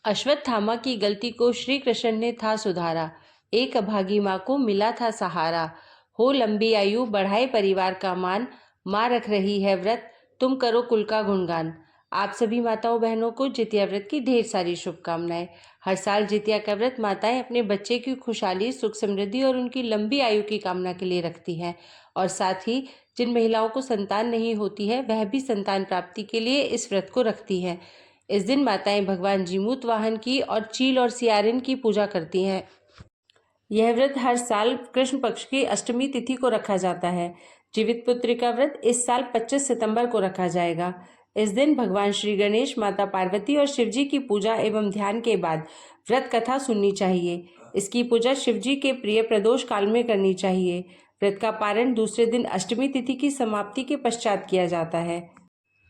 अश्वत्थामा की गलती को श्री कृष्ण ने था सुधारा। एक अभागी माँ को मिला था सहारा। हो लंबी आयु बढ़ाए परिवार का मान, माँ रख रही है व्रत, तुम करो कुल का गुणगान। आप सभी माताओं बहनों को जितिया व्रत की ढेर सारी शुभकामनाएं। हर साल जितिया का व्रत माताएं अपने बच्चे की खुशहाली, सुख, समृद्धि और उनकी लंबी आयु की कामना के लिए रखती हैं। और साथ ही जिन महिलाओं को संतान नहीं होती है वह भी संतान प्राप्ति के लिए इस व्रत को रखती हैं। इस दिन माताएं भगवान जीमूत वाहन की और चील और सियारिन की पूजा करती हैं। यह व्रत हर साल कृष्ण पक्ष की अष्टमी तिथि को रखा जाता है। जीवित पुत्री का व्रत इस साल 25 सितंबर को रखा जाएगा। इस दिन भगवान श्री गणेश, माता पार्वती और शिवजी की पूजा एवं ध्यान के बाद व्रत कथा सुननी चाहिए। इसकी पूजा शिवजी के प्रिय प्रदोष काल में करनी चाहिए। व्रत का पारण दूसरे दिन अष्टमी तिथि की समाप्ति के पश्चात किया जाता है।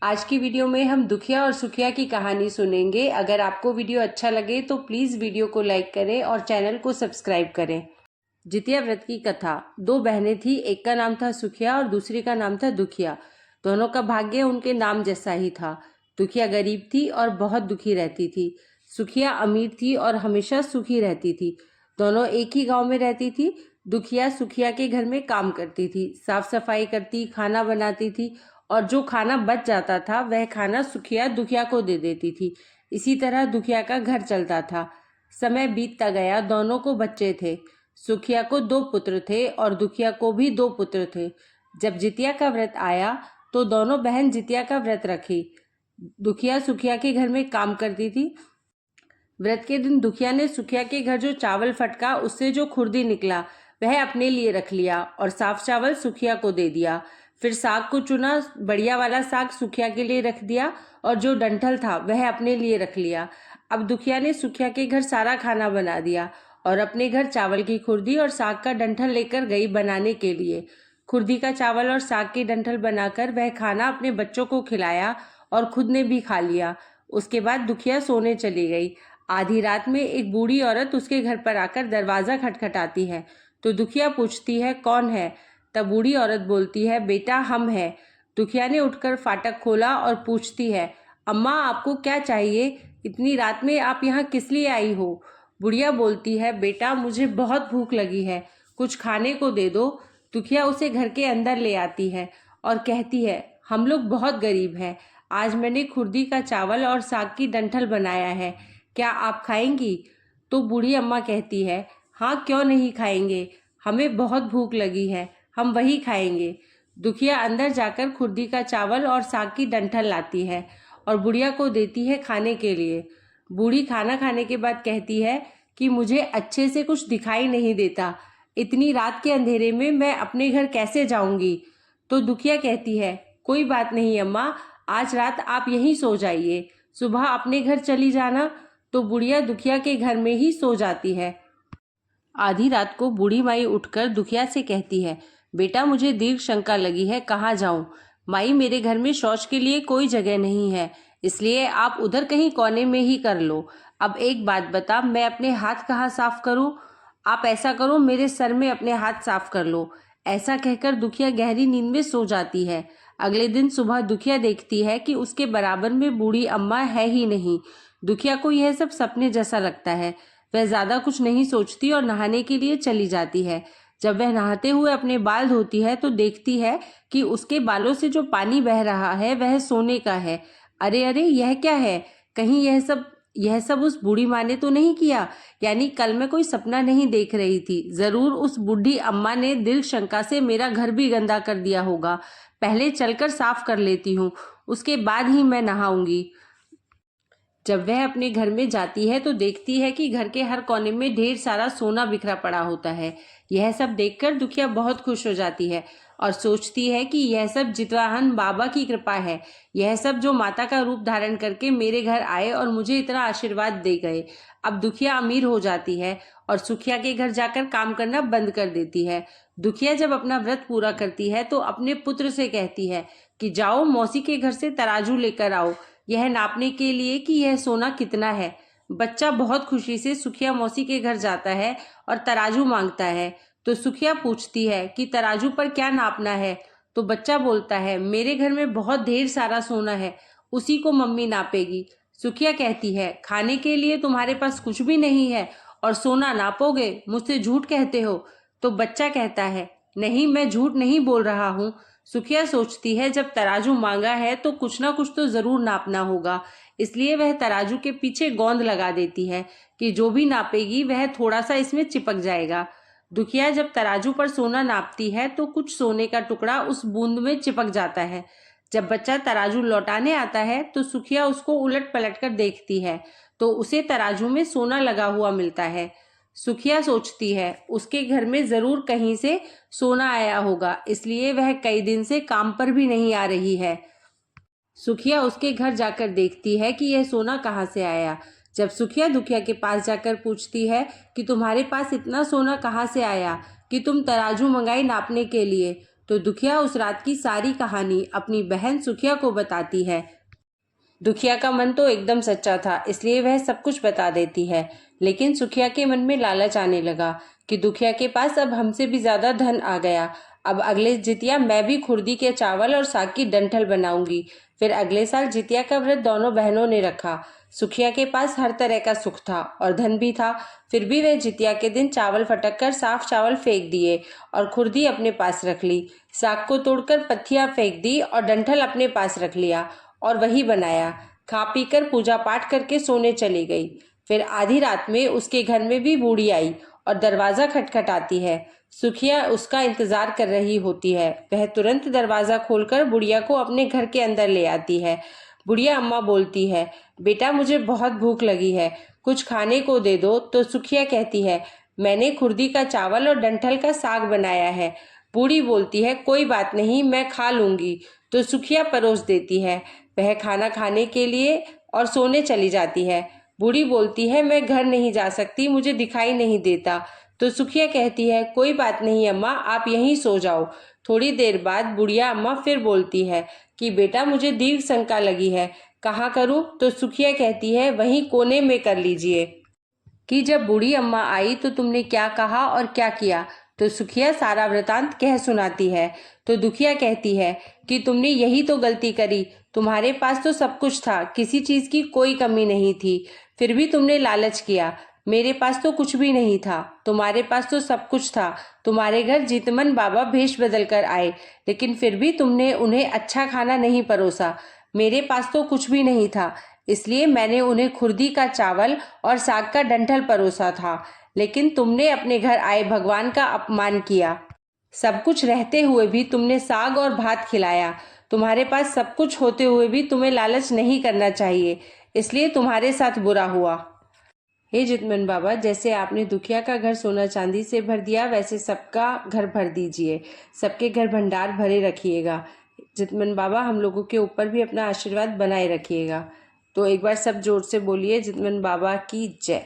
आज की वीडियो में हम दुखिया और सुखिया की कहानी सुनेंगे। अगर आपको वीडियो अच्छा लगे तो प्लीज़ वीडियो को लाइक करें और चैनल को सब्सक्राइब करें। जितिया व्रत की कथा। दो बहनें थी, एक का नाम था सुखिया और दूसरी का नाम था दुखिया। दोनों का भाग्य उनके नाम जैसा ही था। दुखिया गरीब थी और बहुत दुखी रहती थी। सुखिया अमीर थी और हमेशा सुखी रहती थी। दोनों एक ही गांव में रहती थी। दुखिया सुखिया के घर में काम करती थी, साफ सफाई करती, खाना बनाती थी और जो खाना बच जाता था वह खाना सुखिया दुखिया को दे देती थी। इसी तरह दुखिया का घर चलता था। समय बीतता गया, दोनों को बच्चे थे। सुखिया को 2 पुत्र थे और दुखिया को भी 2 पुत्र थे। जब जितिया का व्रत आया तो दोनों बहन जितिया का व्रत रखी। दुखिया सुखिया के घर में काम करती थी। व्रत के दिन दुखिया ने सुखिया के घर जो चावल फटका उससे जो खुर्दी निकला वह अपने लिए रख लिया और साफ चावल सुखिया को दे दिया। फिर साग को चुना, बढ़िया वाला साग सुखिया के लिए रख दिया और जो डंठल था वह अपने लिए रख लिया। अब दुखिया ने सुखिया के घर सारा खाना बना दिया और अपने घर चावल की खुर्दी और साग का डंठल लेकर गई बनाने के लिए। खुर्दी का चावल और साग की डंठल बनाकर वह खाना अपने बच्चों को खिलाया और खुद ने भी खा लिया। उसके बाद दुखिया सोने चली गई। आधी रात में एक बूढ़ी औरत उसके घर पर आकर दरवाज़ा खटखटाती है तो दुखिया पूछती है, कौन है? तब बूढ़ी औरत बोलती है, बेटा हम हैं। दुखिया ने उठकर फाटक खोला और पूछती है, अम्मा आपको क्या चाहिए? इतनी रात में आप यहाँ किस लिए आई हो? बुढ़िया बोलती है, बेटा मुझे बहुत भूख लगी है, कुछ खाने को दे दो। दुखिया उसे घर के अंदर ले आती है और कहती है, हम लोग बहुत गरीब हैं, आज मैंने खुर्दी का चावल और साग की डंठल बनाया है, क्या आप खाएंगी? तो बूढ़ी अम्मा कहती है, हाँ क्यों नहीं खाएंगे, हमें बहुत भूख लगी है, हम वही खाएंगे। दुखिया अंदर जाकर खुर्दी का चावल और साग की डंठल लाती है और बुढ़िया को देती है खाने के लिए। बूढ़ी खाना खाने के बाद कहती है कि मुझे अच्छे से कुछ दिखाई नहीं देता, इतनी रात के अंधेरे में मैं अपने घर कैसे जाऊंगी? तो दुखिया कहती है, कोई बात नहीं अम्मा, आज रात आप यहीं सो जाइए, सुबह अपने घर चली जाना। तो बुढ़िया दुखिया के घर में ही सो जाती है। आधी रात को बूढ़ी माई उठकर दुखिया से कहती है, बेटा मुझे दीर्घ शंका लगी है, कहाँ जाऊं? माई मेरे घर में शौच के लिए कोई जगह नहीं है, इसलिए आप उधर कहीं कोने में ही कर लो। अब एक बात बता, मैं अपने हाथ कहाँ साफ करूं? आप ऐसा करो, मेरे सर में अपने हाथ साफ कर लो। ऐसा कहकर दुखिया गहरी नींद में सो जाती है। अगले दिन सुबह दुखिया देखती है कि उसके बराबर में बूढ़ी अम्मा है ही नहीं। दुखिया को यह सब सपने जैसा लगता है। वह ज्यादा कुछ नहीं सोचती और नहाने के लिए चली जाती है। जब वह नहाते हुए अपने बाल धोती है तो देखती है कि उसके बालों से जो पानी बह रहा है वह सोने का है। अरे अरे, यह क्या है? कहीं यह सब उस बूढ़ी माँ ने तो नहीं किया? यानी कल मैं कोई सपना नहीं देख रही थी। जरूर उस बूढ़ी अम्मा ने दिल शंका से मेरा घर भी गंदा कर दिया होगा। पहले चलकर साफ कर लेती हूँ, उसके बाद ही मैं नहाऊंगी। जब वह अपने घर में जाती है तो देखती है कि घर के हर कोने में ढेर सारा सोना बिखरा पड़ा होता है। यह सब देखकर दुखिया बहुत खुश हो जाती है और सोचती है कि यह सब जितवाहन बाबा की कृपा है। यह सब जो माता का रूप धारण करके मेरे घर आए और मुझे इतना आशीर्वाद दे गए। अब दुखिया अमीर हो जाती है और सुखिया के घर जाकर काम करना बंद कर देती है। दुखिया जब अपना व्रत पूरा करती है तो अपने पुत्र से कहती है कि जाओ मौसी के घर से तराजू लेकर आओ, यह नापने के लिए कि यह सोना कितना है। बच्चा बहुत खुशी से सुखिया मौसी के घर जाता है और तराजू मांगता है। तो सुखिया पूछती है कि तराजू पर क्या नापना है? तो बच्चा बोलता है, मेरे घर में बहुत ढेर सारा सोना है, उसी को मम्मी नापेगी। सुखिया कहती है, खाने के लिए तुम्हारे पास कुछ भी नहीं है और सोना नापोगे, मुझसे झूठ कहते हो। तो बच्चा कहता है, नहीं, मैं झूठ नहीं बोल रहा हूँ। सुखिया सोचती है, जब तराजू मांगा है तो कुछ ना कुछ तो जरूर नापना होगा, इसलिए वह तराजू के पीछे गोंद लगा देती है कि जो भी नापेगी वह थोड़ा सा इसमें चिपक जाएगा। दुखिया जब तराजू पर सोना नापती है तो कुछ सोने का टुकड़ा उस बूंद में चिपक जाता है। जब बच्चा तराजू लौटाने आता है तो सुखिया उसको उलट पलट कर देखती है तो उसे तराजू में सोना लगा हुआ मिलता है। सुखिया सोचती है, उसके घर में जरूर कहीं से सोना आया होगा, इसलिए वह कई दिन से काम पर भी नहीं आ रही है। सुखिया उसके घर जाकर देखती है कि यह सोना कहाँ से आया। जब सुखिया दुखिया के पास जाकर पूछती है कि तुम्हारे पास इतना सोना कहाँ से आया कि तुम तराजू मंगाई नापने के लिए, तो दुखिया उस रात की सारी कहानी अपनी बहन सुखिया को बताती है। दुखिया का मन तो एकदम सच्चा था, इसलिए वह सब कुछ बता देती है। लेकिन सुखिया के मन में लालच आने लगा कि दुखिया के पास अब हमसे भी ज्यादा धन आ गया। अब अगले जितिया मैं भी खुर्दी के चावल और साग की डंठल बनाऊंगी। फिर अगले साल जितिया का व्रत दोनों बहनों ने रखा। सुखिया के पास हर तरह का सुख था और धन भी था, फिर भी वह जितिया के दिन चावल फटक कर साफ चावल फेंक दिए और खुर्दी अपने पास रख ली। साग को तोड़कर पत्थियां फेंक दी और डंठल अपने पास रख लिया और वही बनाया। खा पी कर पूजा पाठ करके सोने चली गई। फिर आधी रात में उसके घर में भी बूढ़ी आई और दरवाजा खटखटाती है। सुखिया उसका इंतजार कर रही होती है। वह तुरंत दरवाजा खोलकर बुढ़िया को अपने घर के अंदर ले आती है। बुढ़िया अम्मा बोलती है, बेटा मुझे बहुत भूख लगी है, कुछ खाने को दे दो। तो सुखिया कहती है, मैंने खुर्दी का चावल और डंठल का साग बनाया है। बूढ़ी बोलती है, कोई बात नहीं, मैं खा लूंगी। तो सुखिया परोस देती है। वह खाना खाने के लिए और सोने चली जाती है। बूढ़ी बोलती है, मैं घर नहीं जा सकती, मुझे दिखाई नहीं देता। तो सुखिया कहती है, कोई बात नहीं अम्मा, आप यहीं सो जाओ। थोड़ी देर बाद बुढ़िया अम्मा फिर बोलती है कि बेटा मुझे दीर्घ शंका लगी है, कहाँ करूं? तो सुखिया कहती है, वहीं कोने में कर लीजिए। कि जब बूढ़ी अम्मा आई तो तुमने क्या कहा और क्या किया? तो सुखिया सारा वृतांत कह सुनाती है। तो दुखिया कहती है कि तुमने यही तो गलती करी, तुम्हारे पास तो सब कुछ था, किसी चीज की कोई कमी नहीं थी, फिर भी तुमने लालच किया। मेरे पास तो कुछ भी नहीं था, तुम्हारे पास तो सब कुछ था। तुम्हारे घर जीतमन बाबा भेष बदल कर आए, लेकिन फिर भी तुमने उन्हें अच्छा खाना नहीं परोसा। मेरे पास तो कुछ भी नहीं था, इसलिए मैंने उन्हें खुर्दी का चावल और साग का डंठल परोसा था, लेकिन तुमने अपने घर आए भगवान का अपमान किया। सब कुछ रहते हुए भी तुमने साग और भात खिलाया। तुम्हारे पास सब कुछ होते हुए भी तुम्हें लालच नहीं करना चाहिए, इसलिए तुम्हारे साथ बुरा हुआ। हे जितमन बाबा, जैसे आपने दुखिया का घर सोना चांदी से भर दिया, वैसे सबका घर भर दीजिए, सबके घर भंडार भरे रखिएगा। जितमन बाबा, हम लोगों के ऊपर भी अपना आशीर्वाद बनाए रखिएगा। तो एक बार सब जोर से बोलिए, जितमन बाबा की जय।